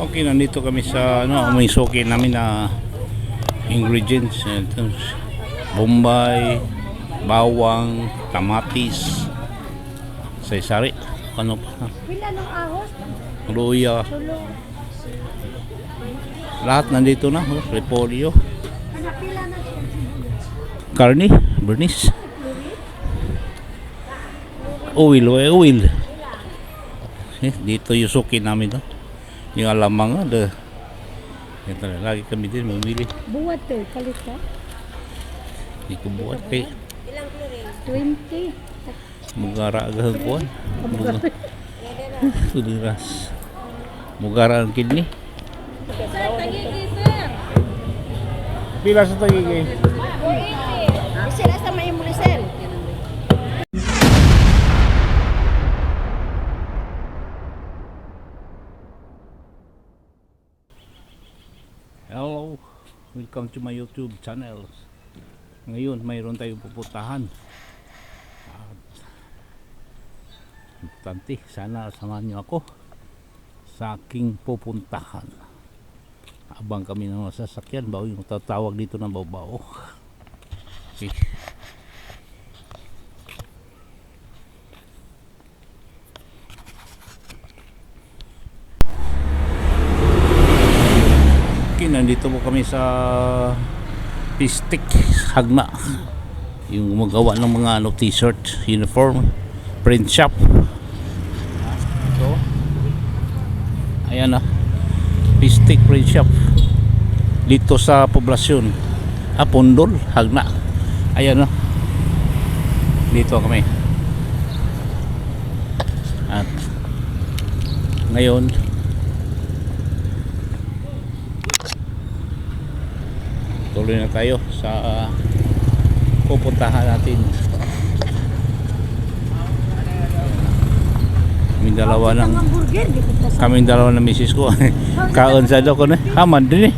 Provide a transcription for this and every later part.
Okay, nandito kami sa may suki namin na ingredients. Ito, bombay, bawang, kamatis, sari-sari, ano pa, Pila ng ahos? luya, Tulo. lahat nandito na, repolyo, Pila na siya. karne, bernis, oil. Dito yung suki namin, no? Yung alamang, ito na, lagi kami din mamili. Buwat to, palit ka? Hindi ko buhat kay 20. mugara agad kuan. Sudiras. Mugara ang kidney. Pila sa tagigay? Sila sa may mulisel. Hello, welcome to my YouTube channel. Ngayon mayroon tayong pupuntahan. Importante, sana samahan niyo ako sa aking pupuntahan. Habang kami ng sasakyan, bago yung tatawag dito ng baw-bao. Okay. Nandito po kami sa Pistik Hagna, yung gumagawa ng mga t-shirt, uniform, print shop. So, ayan na, Pistik print shop dito sa poblasyon Pondol, Hagna. Ayan na, dito kami. At ngayon tuloy na tayo sa pupuntahan natin. Kaming dalawa ng misis ko. Kaon sa do ko na. Haman din eh.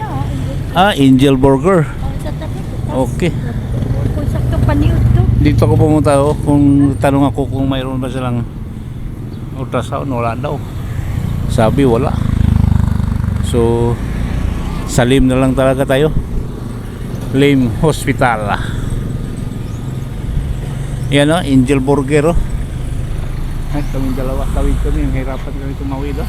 Angel Burger. Okay. Dito ako pumunta kung tanong ako kung mayroon ba silang ultrasound, wala daw. Sabi wala. So salim na lang talaga tayo. Lim Hospital. Yan o, Angel Burger o. Ay, kaming dalawa, tawid kami, ang hirapan kami tumawid o.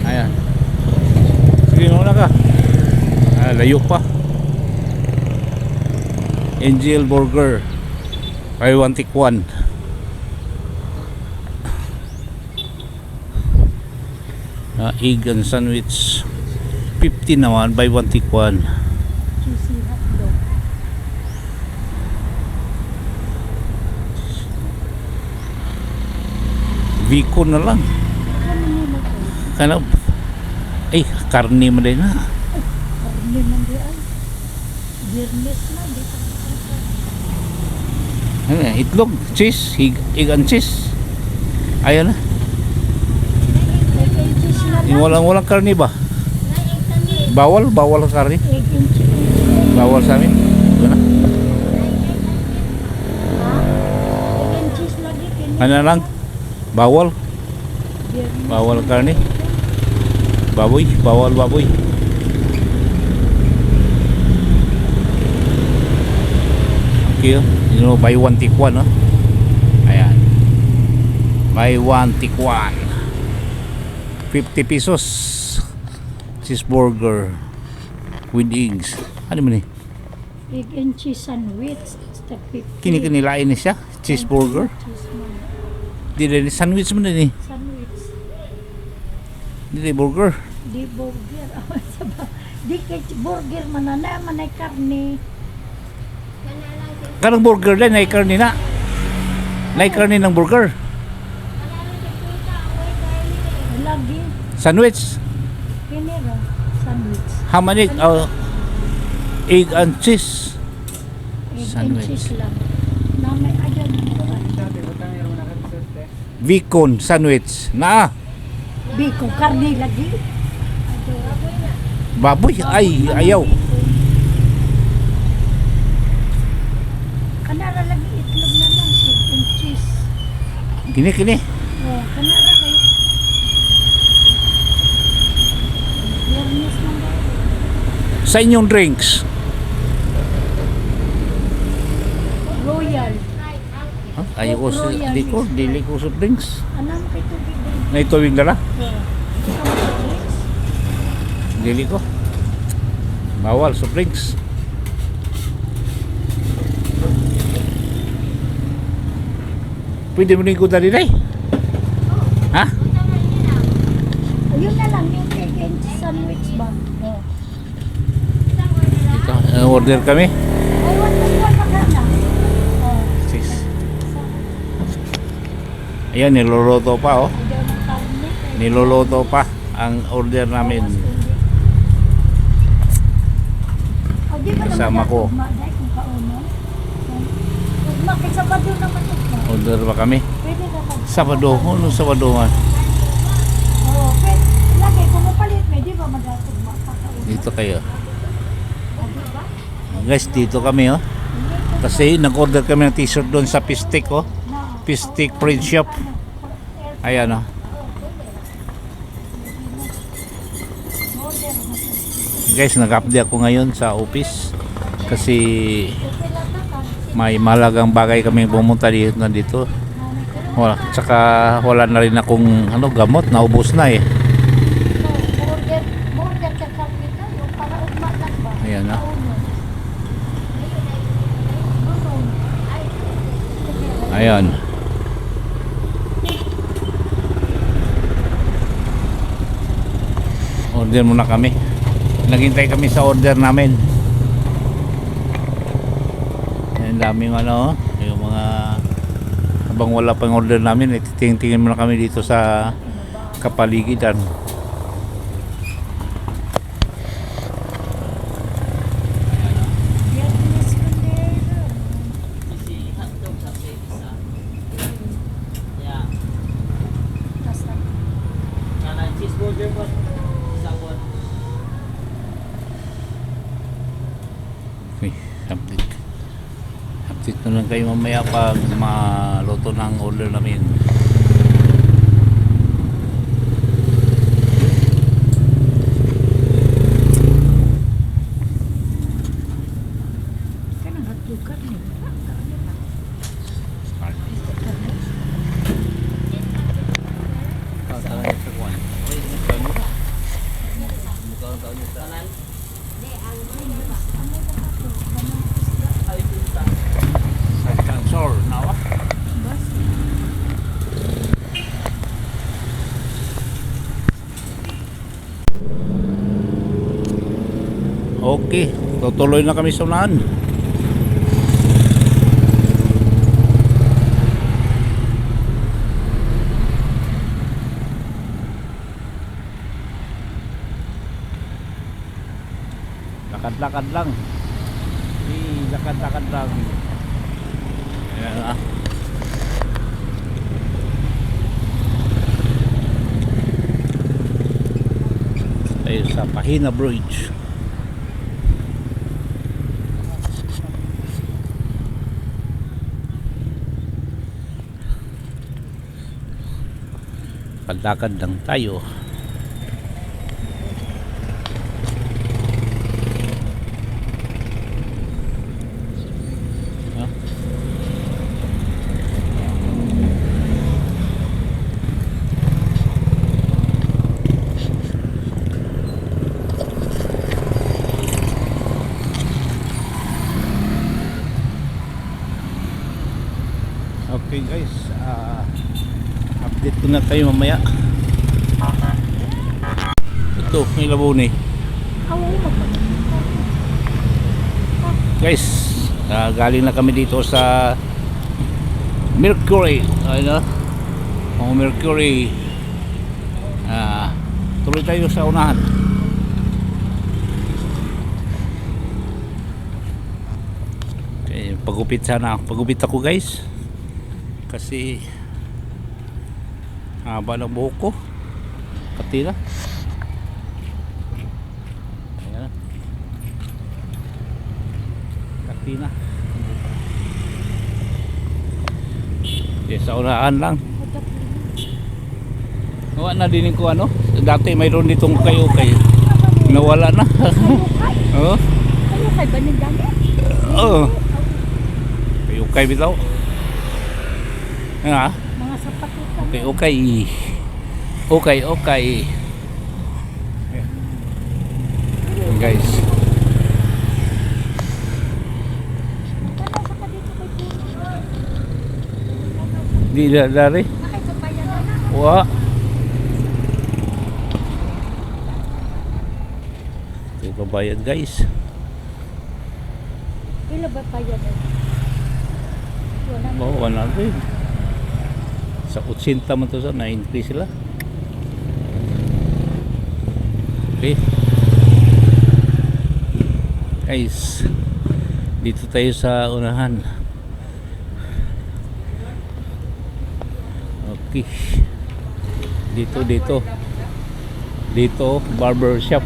Ayan. Sige, muna ka. Layo pa. Angel Burger, buy one take one. Egg and sandwich 50 naman, buy one take one. Cheesy hotdog. Vico na lang. Kanap. Ay, karne mo din na. Karne man di ay. Birnes na di. Ano, itlog, cheese, egg and cheese. Ayan na. Cheese na lang. Walang karne ba? Bawal ang karne. Egg and cheese. Bawal sa amin. Ito na. Egg and cheese lagi. Ano lang? Bawal. Birnes. Bawal karne. Bawal baboy. Okay, buy one take one, no? Ayan. Buy one take one. 50 pesos. Cheeseburger with eggs. Ano man eh? Egg and cheese sandwich. Basta 50. Kinilain niya siya. Cheeseburger. Cheese man. Di rin sandwich mo din eh. Sandwich. Di rin burger. Di burger. Di kay burger manana manay karne. Kanang burger din, ay karne na. Nay karne ng burger. Lagi. Sandwich. Kinira. Sandwich. How many? Egg and cheese. Egg Sandwich. and cheese lang. Na may ayan. Vicon sandwich. Na. Biko karne lagi. Baboy. Ay, ayaw. Kanara lagi itlog na lang. Egg and cheese. Kini. Oh, kanara kay Sa inyong drinks. Royal. Huh? Ayaw ko sa dili ko sa drinks. Ano mo kay tubig din? Na itubig dala. Drinks? Dili ko. Bawal sa drinks. Pwede mo rin ko dali na ha? Ayun na lang yung egg and sandwich ba? Ito, order kami. Ay, wala pa na. Sis. Ayan, niluluto pa oh. Ayaw ng karne. Niluluto pa ang order namin. Kasama ko. Sabado naman ito. Order pa kami. Pwede naman. Sabado, ano Sabado man? Oo, pwede. Lagi, kung mapalit, pwede ba mag-atog makakauna? Dito kayo. Diba? Guys, dito kami oh. Kasi nag-order kami ng t-shirt doon sa Pistik oh. Pistik print shop. Ayan oh. Guys, nag-update ako ngayon sa office kasi may malagang bagay kami pumunta dito na dito. Wala, tsaka wala na rin akong gamot, naubos na eh. Burger ka karne kayo para ugma lang ba? Ayan na. Ayan. Order muna kami. Naghintay kami sa order namin. Ang daming yung mga habang wala pang order namin, tingin muna kami dito sa kapaligiran. Okay, update na lang kayo mamaya pag maluto ng order namin. Kanang hotdog karne. Okay, tutuloy na kami sa unahan. Lakad-lakad lang. Lakad-lakad lang. Ayan ah. Tayo sa Pahina Bridge. Lakad lang tayo. Okay guys, update ko na tayo mamaya. Ito, may labaw ni. Guys, galing na kami dito sa Mercury. Ano? Mercury. Tuloy tayo sa unahan. Okay, pagupit sana. Pagupit ako guys. Kasi haba ng buhok ko. Pati na. Ayan. Pati na. Okay, sa unahan lang. Nawa na din ko dati mayroon ditong kayo. Nawala na. Oh. Kayo kay ba ng gamit? Oh. Kayo kay bitaw. Nga. Mga sapatutan. Okay, okay. Okay, okay. Ayan, guys. Ano sa ka dito kay Puno? Di dari. Nakay sa bayan na. Wa. Ito babayad guys. Ilo ba bayan na? Wala na. Oh, 100. Sa 80 man to sa na-increase sila. Okay. Guys, dito tayo sa unahan. Okay. Dito barber shop.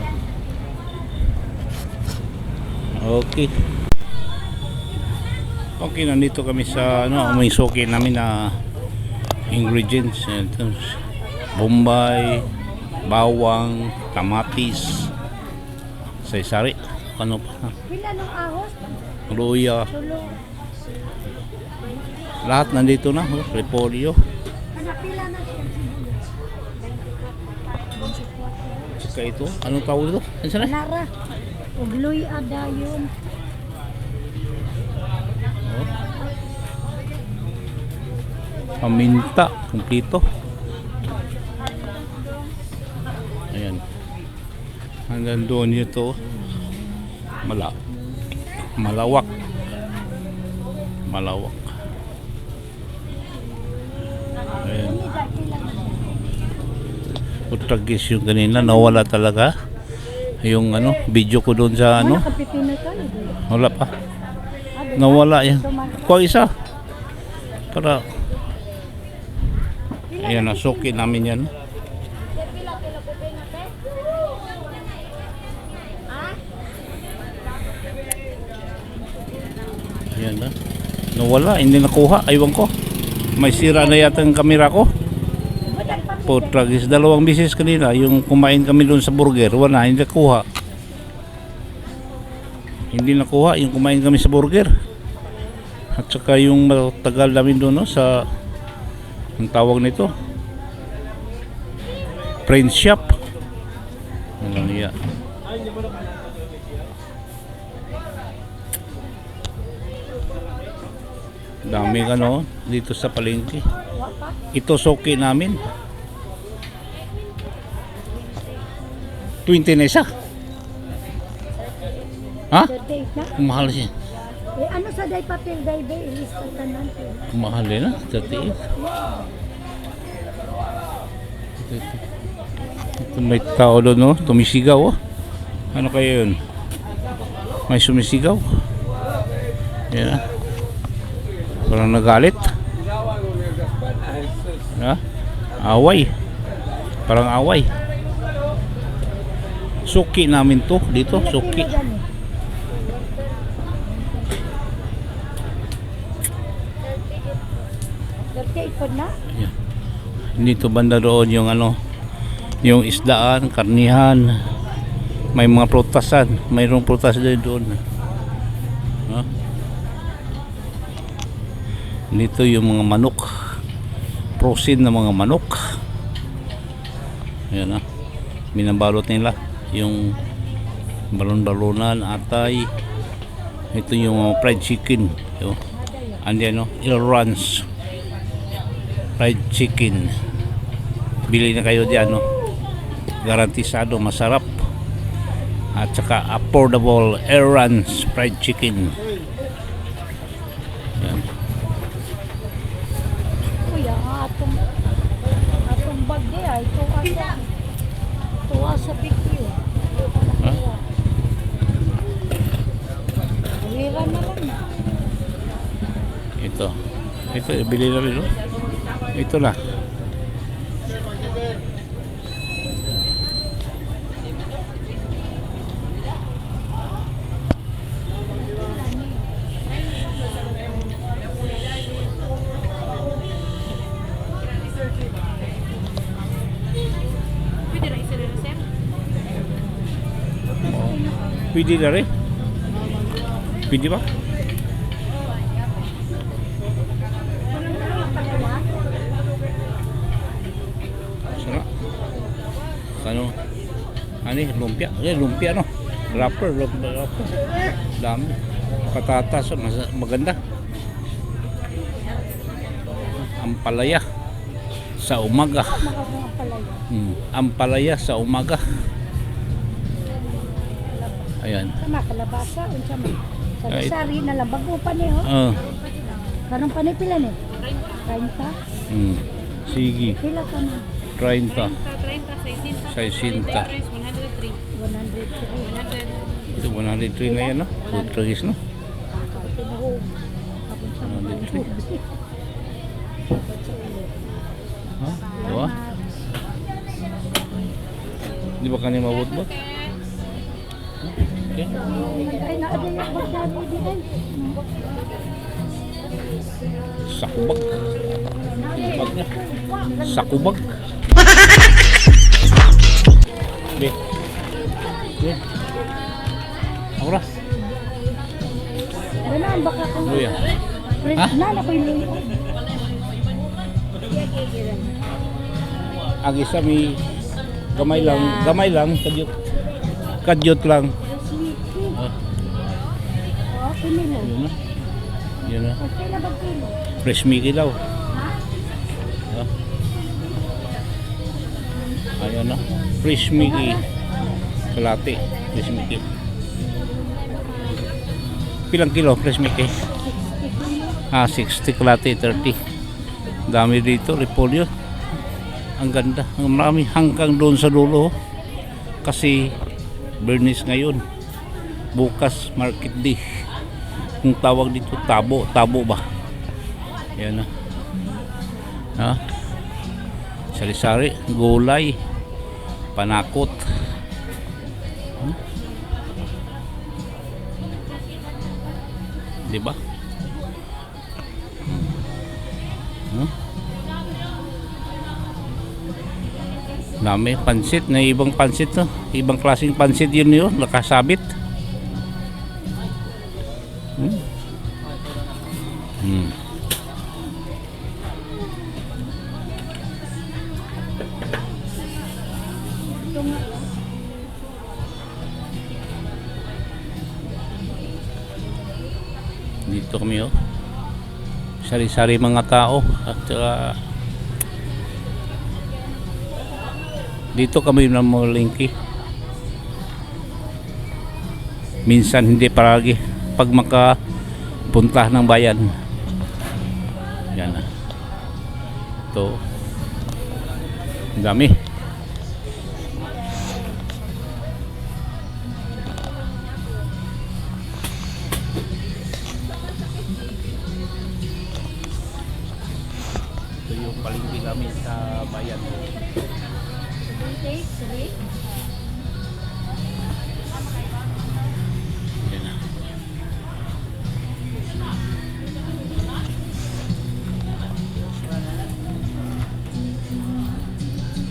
Okay. Okay, nandito kami sa may suki namin na ingredients. Ito, bombay, bawang, kamatis, sari-sari, ano pa, Pila nung ahos? luya, Tulo. lahat nandito na, repolyo, Ano pila na siya? saka ito, anong tawag ito? Ano sana? Nara. Ugloy ada yun. Paminta, kumpleto. Ayan. Hanggang doon ito. Malawak. Ayan. Utragis yung kanina, nawala talaga. Yung video ko doon sa Ano kapipino to? wala pa. Nawala yan. Kuha isa. Para ayan, nasuki namin yan. Yan na. Nawala, hindi nakuha. Aywan ko. May sira na yata ang kamera ko. Putragis, 2 bisis kanina. Yung kumain kami doon sa burger. Wala, hindi nakuha. Hindi nakuha yung kumain kami sa burger. At saka yung matagal namin doon sa ang tawag nito friend shop. Ano niya? Daming dito sa palengke. Ito suki namin. 20 na isa. Ha? Mahal siya. Ano sa day papel day be ilista tanan to. Mahal din na. 38. Ito may tao doon, no? Tumisigaw, oh. Ano kaya yun? May sumisigaw. Yan, ah. Parang nagalit. Ha? Away. Parang away. Suki namin to dito, suki. Yeah. Dito banda doon yung yung isdaan, karnihan. May mga prutasan, mayroong prutas din doon. Ha? Dito yung mga manok. Frozen na mga manok. Ayan, ah. Binabalot nila yung balon-balonan, atay. Ito yung fried chicken. Ito. Andiyan, Ilran's fried chicken. Bili na kayo diyan, garantisado masarap. At saka affordable Ilran's fried chicken. Yan. Kuya, atong bag di ay tuwa sa picture. Ha? Wira na lang. Ito, bili na rin, ito na. Pwede na rin. Pwede ba? Sarap. Ano? Ano eh, lumpia. Lumpia no. Wrapper. Dami. Patatas, maganda. Ampalaya sa umaga. Ampalaya sa umaga. Ayan. Sama kalabasa, unsa man. Kahit- Sari na lang bago pa ni ho. Karong pa ni pila ni? 30. Sige. Pila ka na? 30. 30, 60. 103. 103. Ito 103 na yan no? Food tragis no? Tinuhog. Ako sa 103. Ha? Diba? Di ba kanya mabot-bot? Okay. Ay, naada yung bagdami di ay. Sakubag. Sakubag niya. Sakubag. Be. Be. Ako ra. Wala ang baka kung... Luya. Ha? Nana ko yung luya. Ang isa may gamay lang, kadyot lang. Ah, Oh, pinilo. yun na. Yun na. Okay na ba kilo? Fresh Mickey daw. Ha? Ah. Ayan na. Fresh Mickey. Kalate. Fresh Mickey. Pilang kilo Fresh Mickey? 60 kalate, 30. Dami dito, repolyo. Ang ganda. Ang marami hanggang doon sa dulo. Kasi Bernice ngayon. Bukas market day. Kung tawag dito tabo ba? Yan na. Ha? Sari-sari, gulay, panakot. Di ba? Dami pansit na ibang pansit no. Ibang klaseng pansit yun nakasabit. Dito kami sari-sari mga tao at dito kami namalingki. Minsan hindi palagi pag makapunta ng bayan. Yan na. Ito. Ang dami. Ito yung palingki namin sa bayan. Yan na.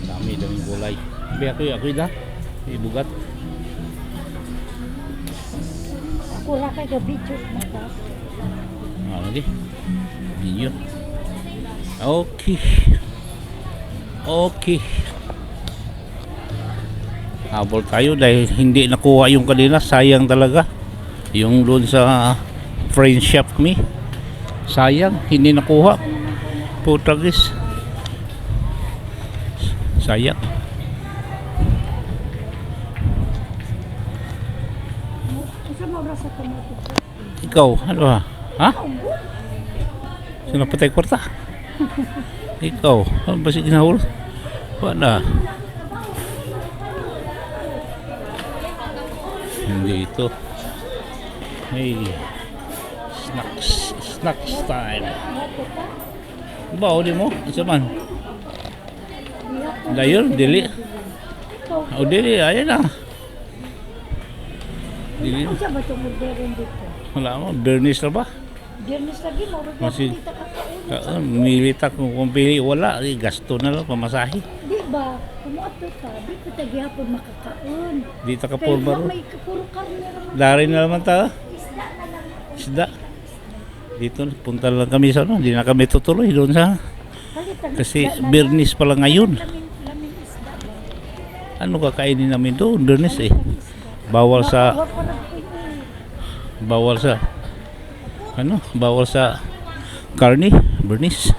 Dami daming gulay. Ako ida. Ibugat. Ako ra kay gabicho na ka. Lagi. Video. Okay. Okay. Habol tayo dahil hindi nakuha yung kanina. Sayang talaga. Yung doon sa friend shop me. Sayang. Hindi nakuha. Putagis. Sayang. Isa mo ra sa tomato. Ikaw, ano ba? Ha? Sino patay kwarta? Ikaw, ano ba si ginahul? Wala. Hindi ito. Hey, snacks time. Ba, uli mo? Isa man. Dayon, dili. O dili, ayan na. Dili. Isa ba itong orderin dito? Wala mo, Bernice na ba? Biyernes lagi mo, Masih- kita ka kauna. Milita kung pili, wala. Gasto na lang, pamasahe. Di ba? Kung ato ka, di ko tagihapon makakaon. Di ta Kaya kapulba ron. may puro karne naman. Dari na naman ta. Isda na lang. Isda. Dito, punta lang kami sa ano. Hindi na kami tutuloy doon sa... Palitan Kasi isda na Bernis pala ngayon. Laming isda ba? Ano kakainin namin doon? Bernis eh. Bawal sa... Wag pa na pwede. Bawal sa... Ano? Bawal sa... Karni. Bernis.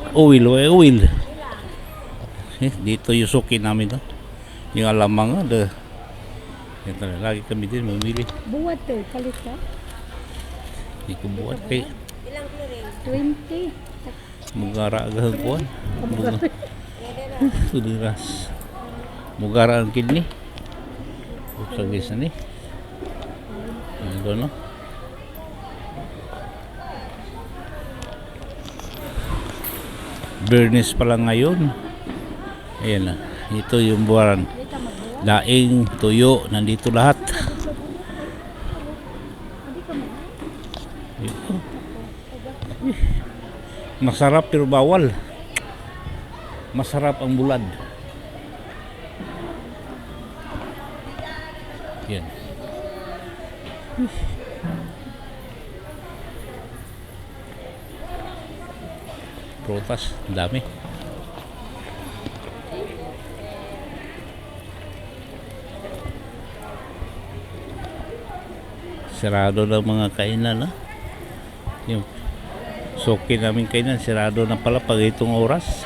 Oil. Dito yung suki namin to. Yung alamang yan talaga. Lagi kami din mamili. Buwat to, palit ka? Hindi ko buhat kay 20. Mugara agahang kuhan. Tuliras. Mugara ang kidney. Utsagis na ni. Ano no? Bernis pa lang ngayon. Ayan na. Ito yung buwaran. Daing, tuyo, nandito lahat. Ito. Masarap pero bawal. Masarap ang bulad. Yan. Prutas, ang dami. Sarado ng mga kainan, ha? Yung suki namin kainan, sarado na pala pag itong oras.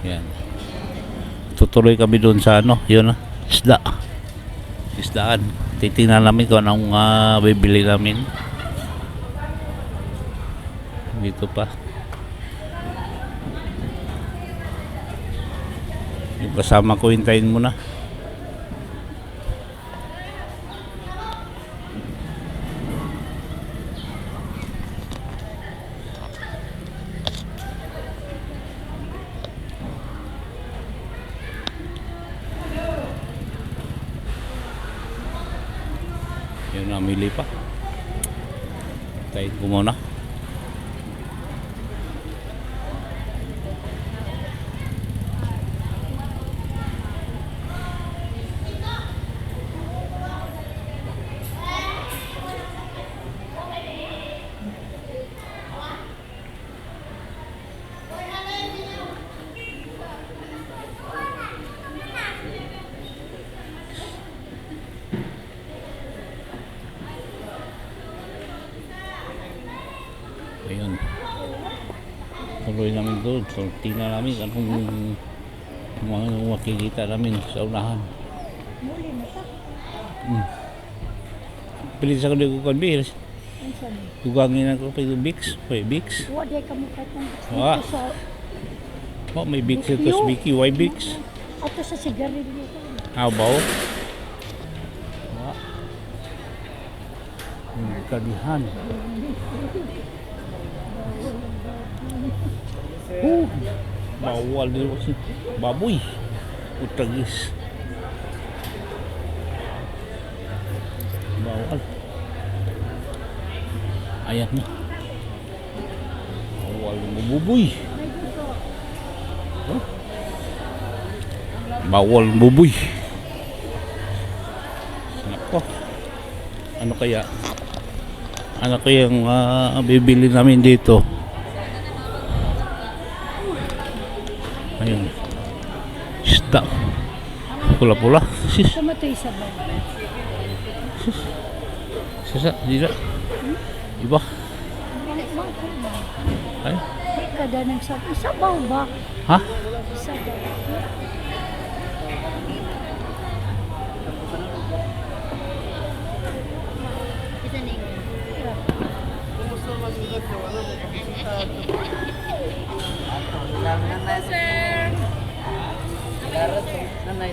Yan. Tutuloy kami doon sa ano, yun, isda. Isdaan. Titingnan namin kung anong bibili namin. Dito pa. Yung kasama ko, hintayin mo na. Yung namili pa. Hintayin ko muna. Ayun. Tuloy namin doon. So, tingnan namin anong mga makikita namin sa unahan. Muli na ta. Pilit sa kundi ko kanbihir. Ansa ni? Gugangin ako pa yung Bix. May Bix. Wa di ka mo katong. Ah. Ito sa Oh, may Bix ito sa Vicky. Why Bix? ato sa sigarilyo. How about? Kadihan. Bawal din kasi baboy. Utagis. Bawal. Ayan na. Bawal bubuy. Huh? Bawal bubuy. Nako. Ano kaya? Ano kayang bibili namin dito? Ayun. Isda. Pula-pula. Sis. Sama to isa ba? Sisa. Dila. Iba. Ay. May kada ng sabaw ba? Ha? Sabaw.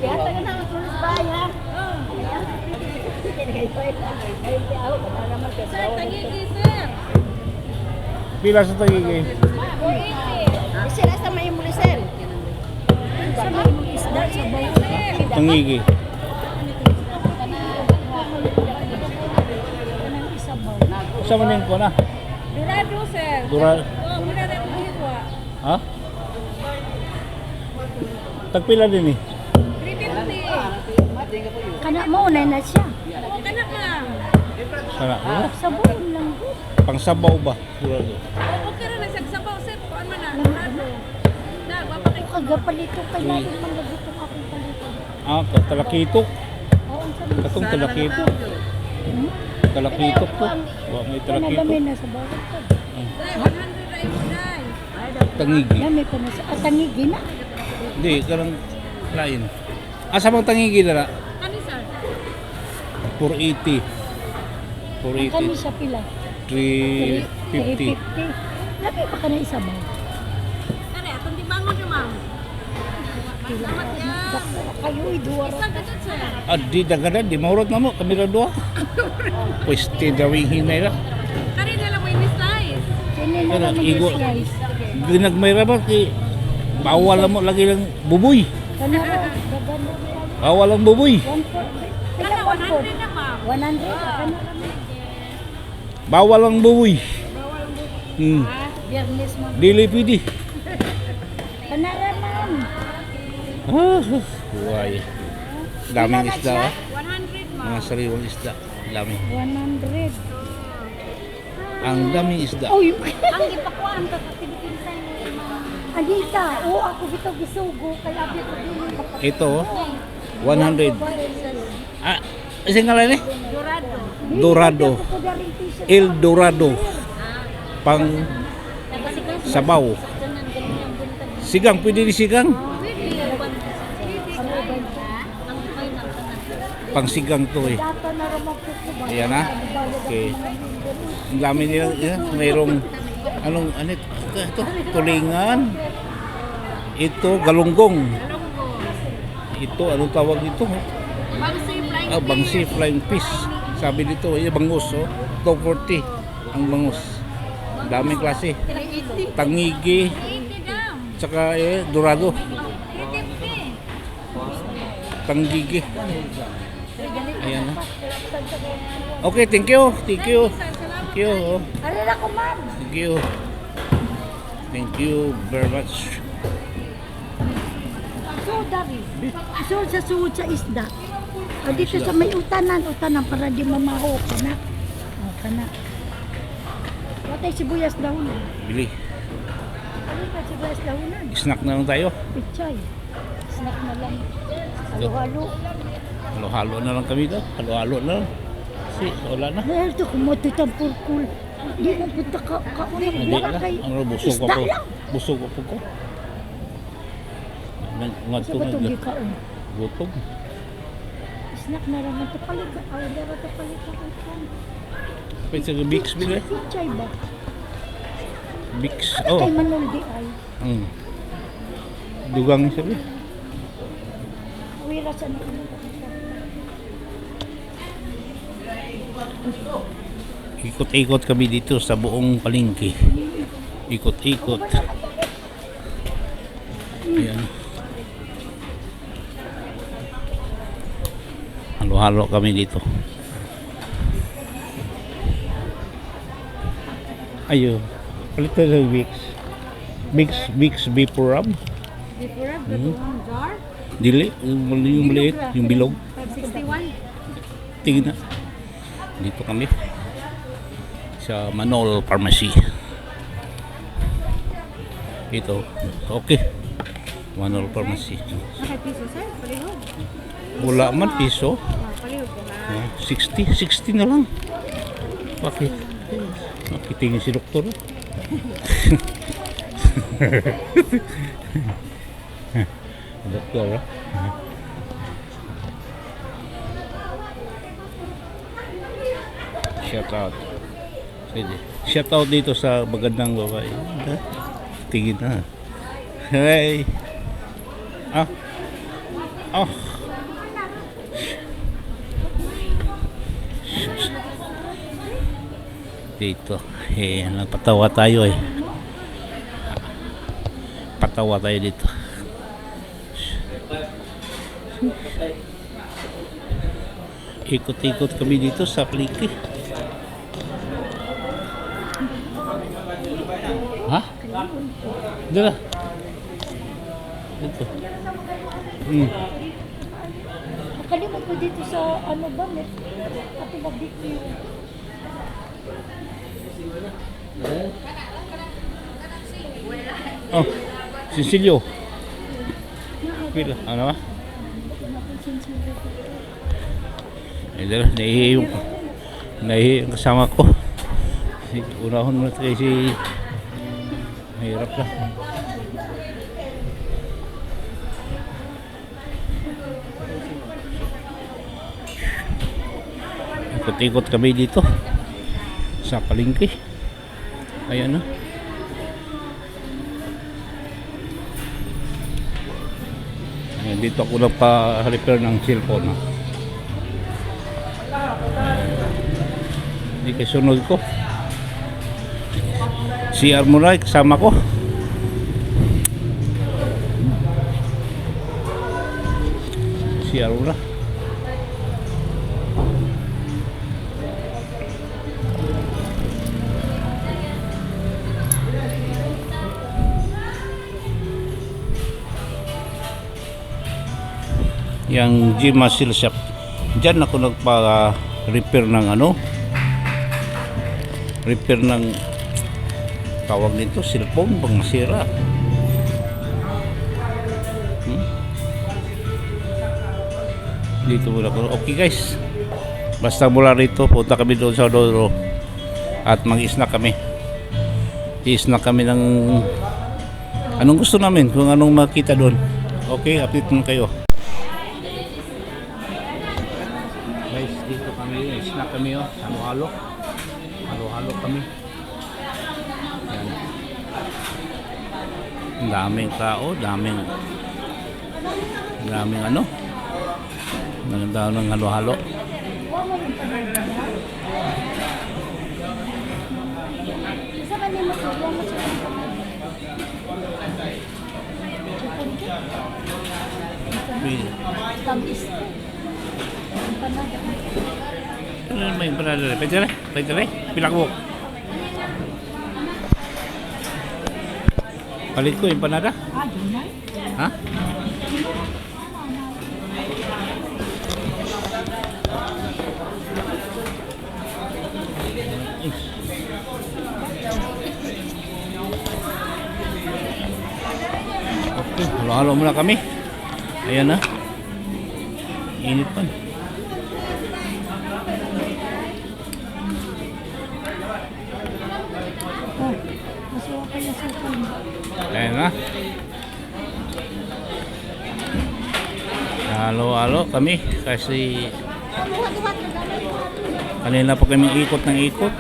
Yata ka na ang pulis bayan. Sir, tagigi, sir. Pila sa tagigay? Sila sa may mulisel. Sa may isda, sabaw. Tangigi. Kanang isabaw. Sa maning ko na. Dorado, sir. Dura. Oh, muna na yung hiwa. Ha? Tagpila din eh. 350. Kana mo na siya. Oh, kanak lang. Sana. Sabon lang. Pangsabaw ba? Durado. Oh, okay rin. Nagsasabaw, sir. Kuan man na. Dorado. Na, wapakay ko. Kagapalito kay natin manggagutong akong palito. Ah, talakitok. Oo, ang sabi. Katong talakitok. Talakitok po. Wa may Kanadami talakitok. na sa bawat ko. Dai, 100 rin mo, dai. Tangigi. Dami pa na sa atangigi na. Hindi, karang lain. Asa bang tangigi na na? Kani, sir? 480. Kami 480. sa pila. 350. 350. Labi pa ka na isa ba? Kani, atong tibangon niyo, ma'am. Salamat ya. Kayo iduwara. Isang gadot, sir. Ah, di dagadan, di maurot na mo. Kami ra duha. Pweste dawing hinay na. Kani na lang mo yung slice. Sini na Ano, lang igo. yung slice. Ginagmay ra ba? Bawal na mo lagi lang buboy. Kanara, dagan mo. Bawal ang buboy. 140. Kana, 100 na, ma'am. 100. Kanara. Bawal ang buboy. Biyernes mo. Dili pwede. Kanara man. Ah, buhay. Daming isda. Ah. 100, ma'am. Mga sariwang isda. Dami. 100. Ang daming isda. Oy, Ang ipakuan ka sa Pilipinas ni ma'am. Anita, oo ako bito gisugo kay abi ko dili makapag. Ito, 100. Ah, isang ngalan eh? Dorado. Dorado. El Dorado. Pang sabaw. Sigang, pwede di sigang? Pang sigang to eh. Data na ra magkukuba. Ayan na. Okay. Ang dami nila. Yan. Mayroong, ano ito? Tulingan. Ito, galunggong. Ito, anong tawag dito? Bangsi flying Ah, bangsi, flying fish. Sabi dito, ay bangus, oh. 240 ang bangus. Daming klase. Tangigi, 80 dam. tsaka dorado. 350. Tangigi. Ayan na. Okay, thank you. Thank you. Thank you. Oh. Ari na ko ma'am. Thank you. Thank you very much. So dari. So sa suod sa isda. O dito sa may utanan para di mamaho kana. O kana. Watay sibuyas dahonan. Bili. Ano ka sibuyas dahonan? Snack na lang tayo. Pichay. Snack na lang. Halo-halo. Halo-halo na lang kami daw. Halo-halo na lang. Kasi wala na. Well, ito kumatutang purkul. Di mo punta ka Hindi wala na. kay Ang busog isda pa po. lang. Busog pa po ko. Sa batong gikaon. Gutom. Snack na lang ito palit. Ay, dara ito palit ako kan. Pwede sa Bix bili. Pichay ba? Bix. Kay Oh. Manol di ay. Dugang sabi. Wira sa nakita. Ikot-ikot kami dito sa buong palengke. Ikot-ikot. Ayan. Halo-halo kami dito. Ayo. Palit na ng Bix. Bix Vapor Rub. Before the jar. Dili. Yung maliit. Yung bilog. 61. Tingin na. Dito kami. Sa Manol Pharmacy. Ito. Okay. Manol Pharmacy. Naka piso, sir. Pareho. Wala man piso. Pareho po na. 60. 60 na lang. Bakit? Nakitingin si doktor. Doktor. Shout out. Sige. Shout out dito sa magandang babae. Tingin na. Hey. Ah. Ah. Dito. Eh, nagpatawa tayo eh. Patawa tayo dito. Ikot-ikot kami dito sa palengke. Ha? Dito. Dito. Hmm. Nakalimot ko dito sa ano ba, may ato ba dito yung Oh, Cecilio. Pila, ano ba? Nahihi yung kasama ko. Unahon mo na tayo si... Mahirap lang. Ikot-ikot kami dito sa palengke. Ayan na. Ayan, dito ako nagpa-repair ng cellphone. Hindi kayo sunod ko. CR mo na, kasama ko. CR mo na. Yang G Muscle Shop. Diyan ako nagpa-repair ng ano? Repair ng tawag nito, cellphone bang masira. Dito muna ko. Okay guys. Basta mula rito, punta kami doon sa Doro at mag-snack kami. I-snack kami ng anong gusto namin, kung anong makita doon. Okay, update mo kayo. Guys, dito kami, snack kami oh, halo-halo. Halo-halo kami. Yan. Daming tao, daming ano. Naganda ng halo-halo. isa ka nila sa buwan mo sa tamis. Empanada. Ano may empanada? Pwede rin? Pilakbok. Palit ko empanada. Ah, yun na. Ha? Okay, halo-halo muna kami. Ayan na. Init pa. Oh, masuwa kaya sa phone. Ayan na. Halo-halo kami kasi kanina pa kami ikot ng ikot.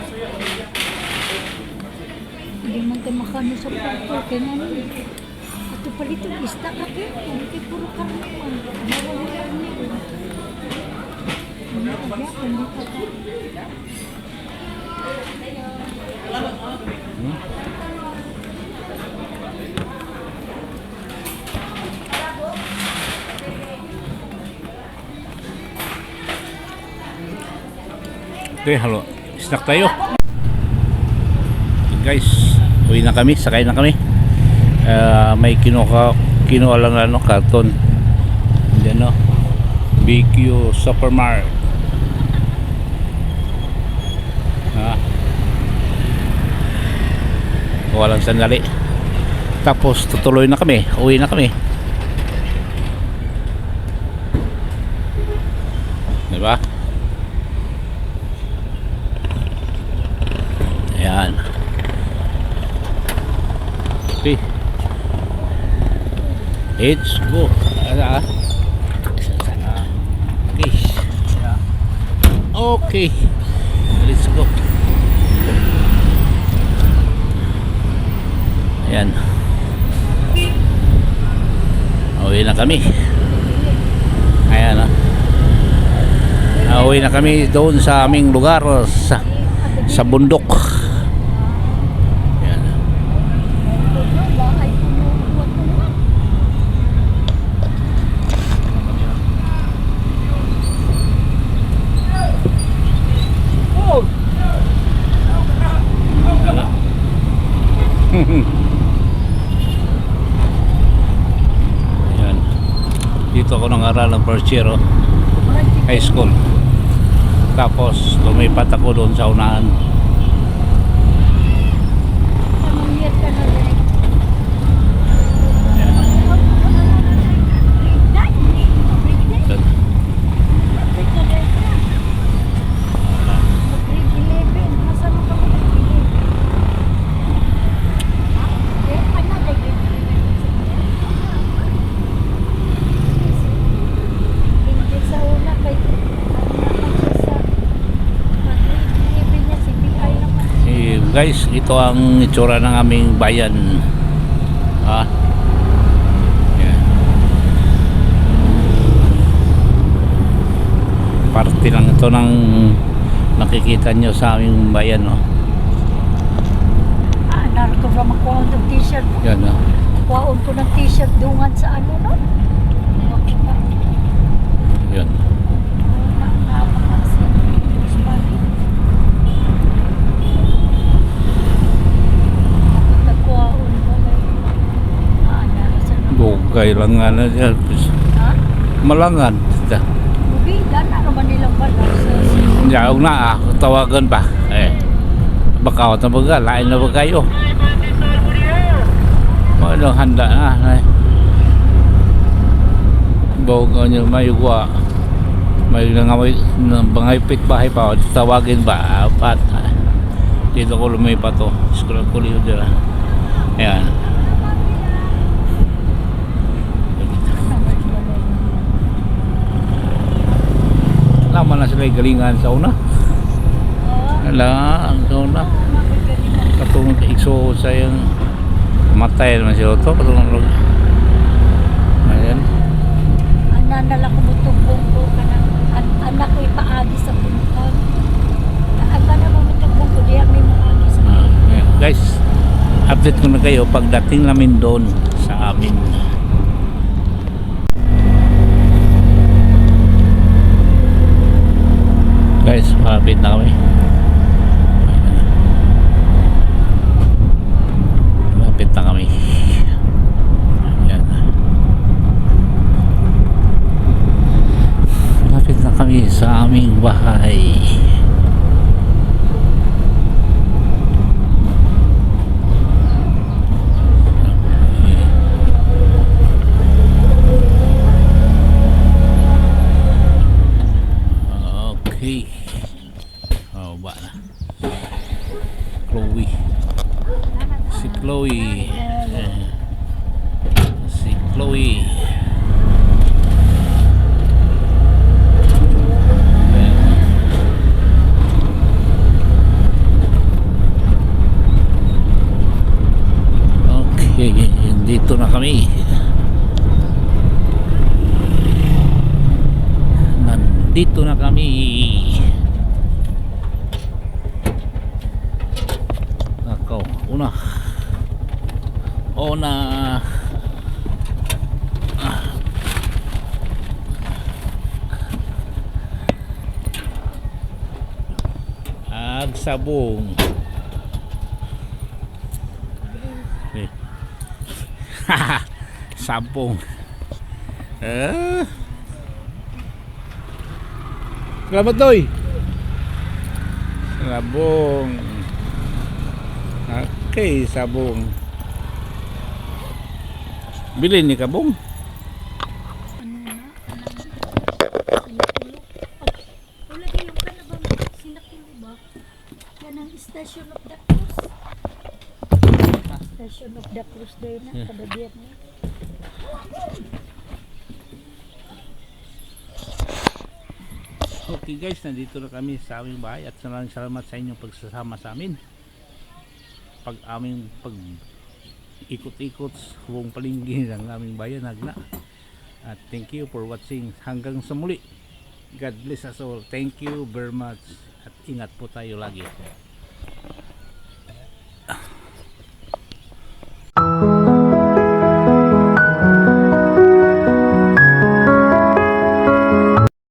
Hindi man tayo makano sa pagpo. Kaya nga nila. Ito palit yung isda ka po. Hindi puro karne man. Marami karne. Ano ka ba? Hindi ka ka. Okay, halo. Snack tayo. Okay, guys, uwi na kami, sakay na kami. May kinuha lang ano, karton. Diyan no. BQ Supermart. Ha. Walang sandali. Tapos tutuloy na kami, uwi na kami. Diba? Ayan. Okay. Let's go. Okay. Okay. Let's go. Ayan. Uwi na kami. Ayan. Uwi na kami doon sa aming lugar sa bundok. Ayan. Dito ako nang-aral ng first year, high school. Tapos lumipat ako doon sa unahan. Anong year ka na rin? Ayan. Doon. Guys, ito ang itsura ng aming bayan. Yan. Parte lang ito ng nakikita nyo sa aming bayan, no? Narito ba makuha ng t-shirt? Yan, no? Kuhaon ko ng t-shirt dungan sa ano, no? Yan. Bugay lang nga na dyan. Ha? Malangan. Bugilan na naman nilang balas. Yaw na, tawagan pa. Baka na baga, lain na ba kayo? Ano, handa na. Bawa nyo, may uwa. May nangamay, bangaypit bahay pa. Tawagin ba? Apat. Dito ko lumipat to. School ko liyo dira. Ayan. Lama na sila galingan sa una. Wala, sa una. Katulong ka ikso sa yung matay naman siya ito. Katulong ayan. Ananala ko mo tumbong ko ka ng anak ko ipaagi sa puntag. Ang ka naman mo tumbong ko diyan may maagi sa Ayan. Guys, update ko na kayo pagdating namin doon sa amin. Guys, malapit na kami. Malapit na kami. Ayan. Malapit na kami sa aming bahay. Okay. Oh, ba na. Chloe. Si Chloe. Si Chloe. Okay, dito na kami. Dito na kami. Ako, una. Agsabong. Sabong. Salamat doy. Sabong. Okay, sabong. Bilhin ni kabong. Wala kayong ka na ba sinakilo ba? Yan ang Station of the Cruz. Station of the Cruz daw na kada Biyernes. Okay guys, nandito na kami sa aming bahay at maraming salamat sa inyong pagsasama sa amin. Pag aming ikot-ikot buong palinggi ng aming bayan Hagna. At thank you for watching hanggang sa muli. God bless us all. Thank you very much at ingat po tayo lagi.